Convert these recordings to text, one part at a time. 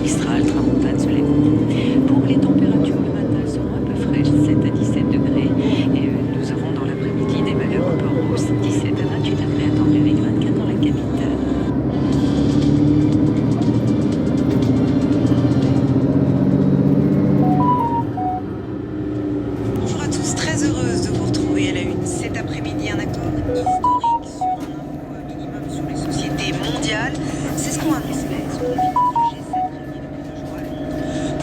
Mistral, tramontane se lève. Pour les températures, le matin seront un peu fraîches, 7 à 17 degrés. Et nous aurons dans l'après-midi des valeurs un peu rousses, 17 à 28 degrés attendus avec 24 dans la capitale. Bonjour à tous, très heureuse de vous retrouver à la une cet après-midi. Un accord historique sur un impôt minimum sur les sociétés mondiales. C'est ce qu'on annonçait sur le G7 réuni depuis 2 jours à Londres.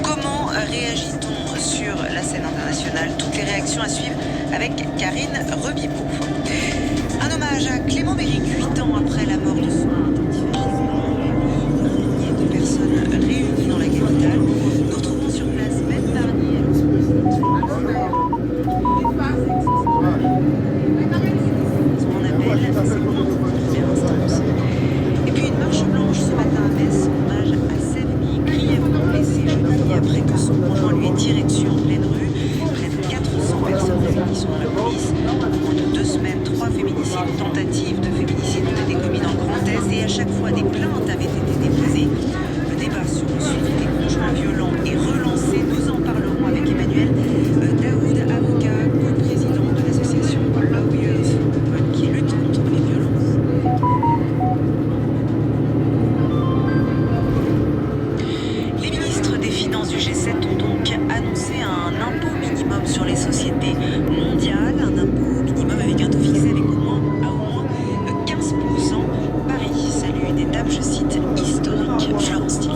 Comment réagit-on sur la scène internationale? Toutes les réactions à suivre avec Karine Rebipo. Un hommage à Clément Béric, 8 ans après la mort de son milliers de personnes réunies dans la capitale. Nous retrouvons sur place Ben Barnier. Et puis une marche blanche ce matin à Metz, hommage à Sevny, grièvement blessé jeudi après que son conjoint lui ait tiré dessus en pleine rue. Près de 400 personnes réunies sont dans la police. En moins de 2 semaines, 3 féminicides, tentatives de féminicide ont été commis dans le Grand Est et à chaque fois des plaintes avaient été déposées. Le débat sur le suivi des conjoints violents est relancé. Nous en parlerons avec Emmanuel Daoud, avocat, co-président de l'association Lawyers qui lutte contre les violences. Les ministres des Finances du G7 ont donc annoncé un impôt minimum sur les sociétés mondiales, un impôt minimum avec un taux fixé avec au moins 15%. Paris salue une étape, je cite, historique. Florence Tilly.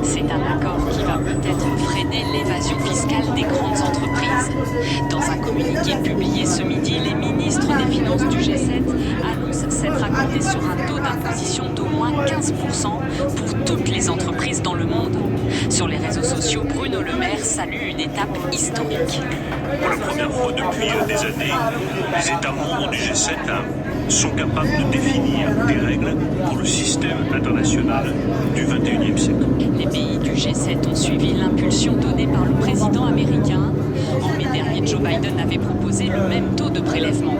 C'est un accord qui va peut-être freiner l'évasion fiscale des grandes entreprises. Dans un communiqué publié ce midi, les ministres des Finances du G7 annoncent s'être accordés sur un taux d'imposition d'au moins 15% pour toutes les entreprises dans le monde. Sur les réseaux sociaux, Bruno Le Maire salue une étape historique. Pour la première fois depuis des années, les États membres du G7 sont capables de définir des règles pour le système international du XXIe siècle. Les pays du G7 ont suivi l'impulsion donnée par le président américain. En mai dernier, Joe Biden avait proposé le même taux de prélèvement.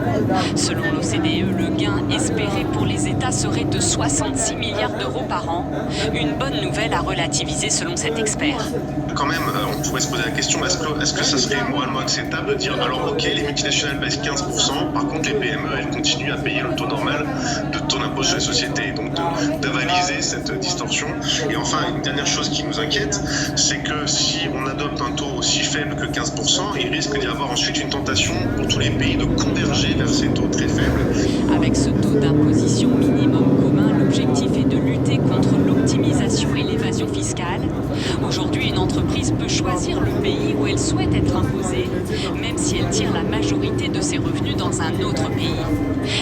Selon l'OCDE, le gain espéré pour les États serait de 66 milliards d'euros par an. Une bonne nouvelle à relativiser selon cet expert. Quand même, on pourrait se poser la question, est-ce que ça serait moralement acceptable de dire, alors ok, les multinationales baissent 15%, par contre les PME, elles continuent à payer le taux normal de taux d'impôt sur les sociétés, donc d'avaliser cette distorsion. Et enfin, une dernière chose qui nous inquiète, c'est que si on adopte un taux aussi faible que 15%, il risque d'y avoir ensuite une tentation pour tous les pays de converger vers ces taux très faibles. Avec ce taux d'imposition minimum commun, l'objectif est de lutter contre l'optimisation et l'évasion fiscale. Aujourd'hui, une entreprise peut choisir le pays où elle souhaite être imposée, même si elle tire la majorité de ses revenus dans un autre pays.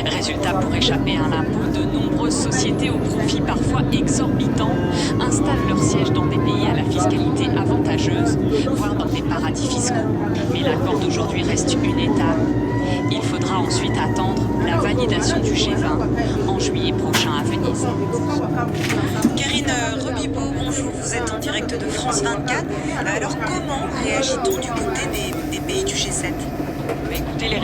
Résultat, pour échapper à l'impôt, de nombreuses sociétés aux profits parfois exorbitants installent leur siège dans des pays à la fiscalité avantageuse, voire dans des paradis fiscaux. Mais l'accord d'aujourd'hui reste une étape. Il faudra ensuite attendre la validation du G20 en juillet prochain à Venise. Karine Rebipo, bonjour, vous êtes en direct de France 24. Alors comment réagit-on du côté des pays du G7? Écoutez, les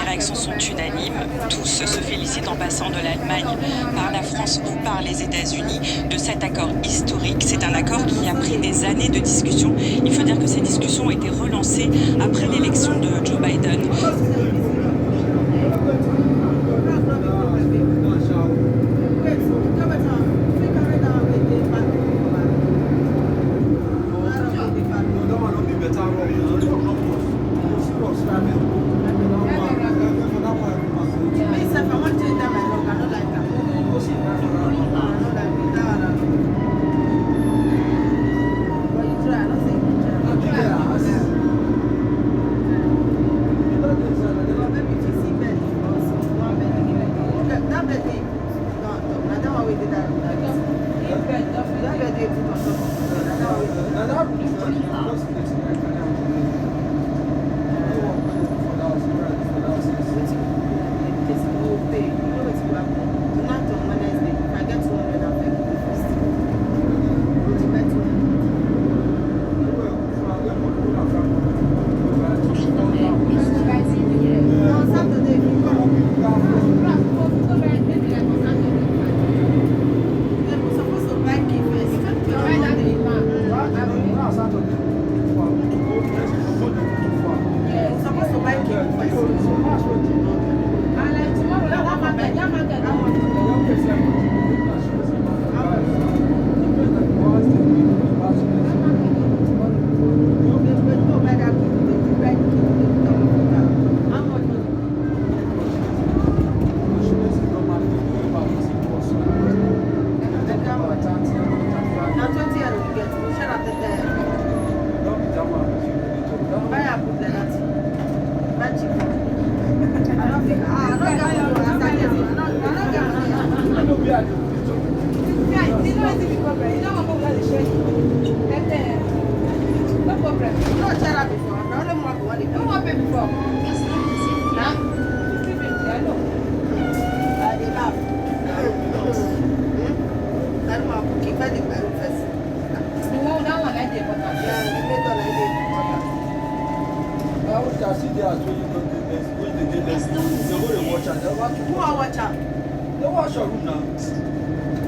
réactions sont unanimes. Tous se félicitent en passant de l'Allemagne par la France ou par les États-Unis de cet accord historique. C'est un accord qui a pris des années de discussion. Il faut dire que ces discussions ont été relancées après l'élection de Joe Biden.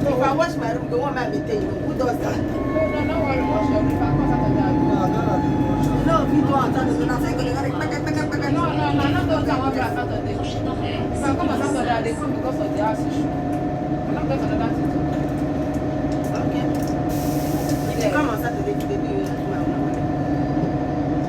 If I wash my room, the one might maintain you. Who does that? No worry, wash your room. If I come Saturday, No, if you do on Saturday, I'm saying, no, I'm not going to come on Saturday. If I come on Saturday, they come because of the house issue. I'm not going to another thing. okay. If you come on Saturday, they do you do my own.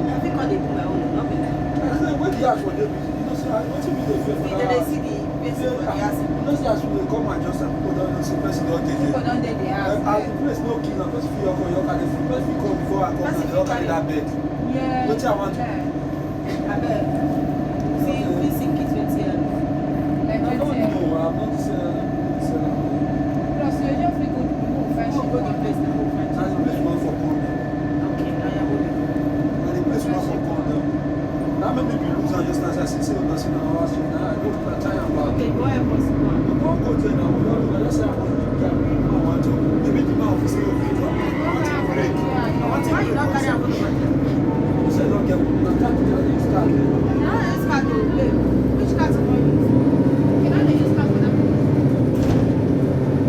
I think they do my own, not be like. What do you ask for them? You know, so what do you mean They see the basic for the house. Those guys will come and just people don't see person don't take it. People don't take the house. As the place no kill and person feel your can the first we come before I come and they don't carry that bed. Yeah. What I want to I bet. See, we sink it 20 years. Like I don't 20 years. know. I'm not saying Plus, you just be good to move friendship. Go the place, the whole friendship. and the place not for condom. Okay, now you're moving. And the place not for condom. That made me lose and just as I see the person on our street now I go to try and back. Okay, go ahead, boss. Go on. You don't go there now. I just say I want to. Maybe the man will say okay, I want to break. I want to Why you not carry a photo of You say don't get one. I can't tell you start. no, this car to play. Which car to play? You know they use car for that.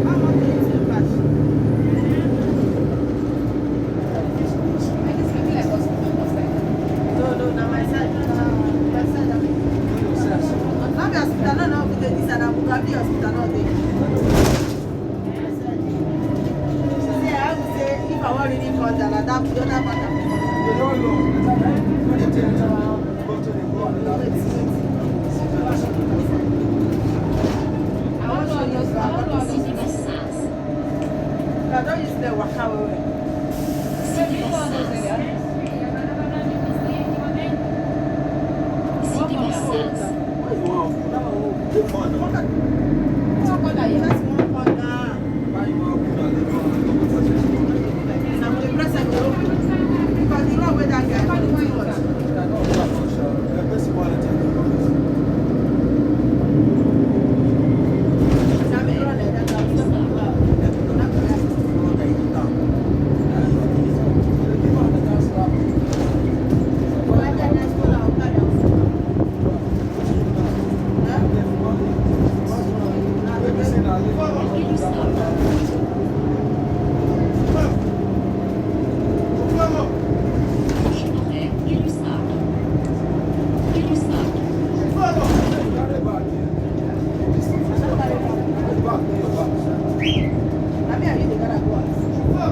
How much they use the cash? I guess maybe like hospital was like that. No, now my side. My side. Not the hospital, no, with the this and I'm going to hospital, no, they. See, I would say, if I want really fun, then adapt to the other part of it. They don't know. When they tell you go to the go and I don't use the waka away. Just one corner. Now the president will open. Because you know where that guy is too much. Now me run like that, I'm still not allowed. Not allowed. Well, I can just go out, carry out. Huh? Now the I mean, I need to get a go. Well,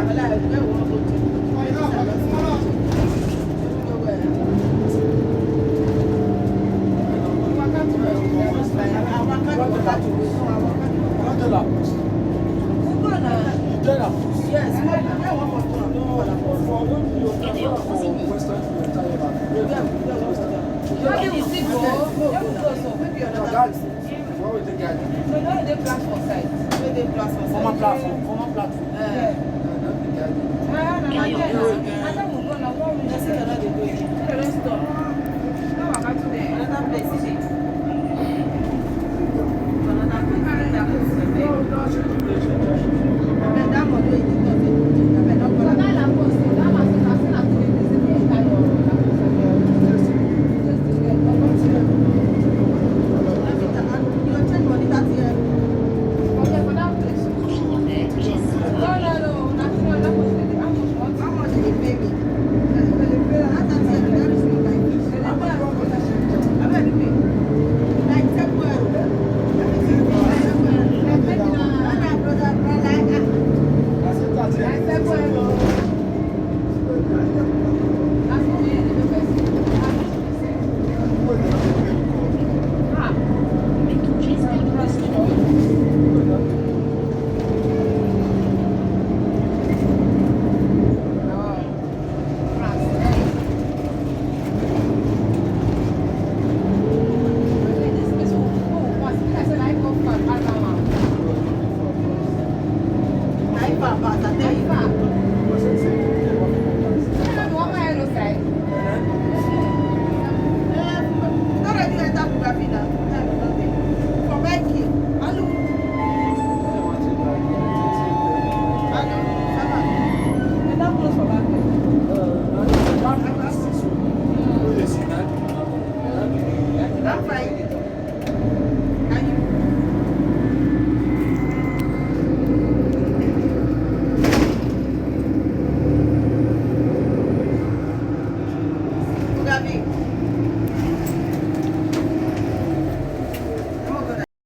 I don't want to go Yes, I want to Former platform. Yeah.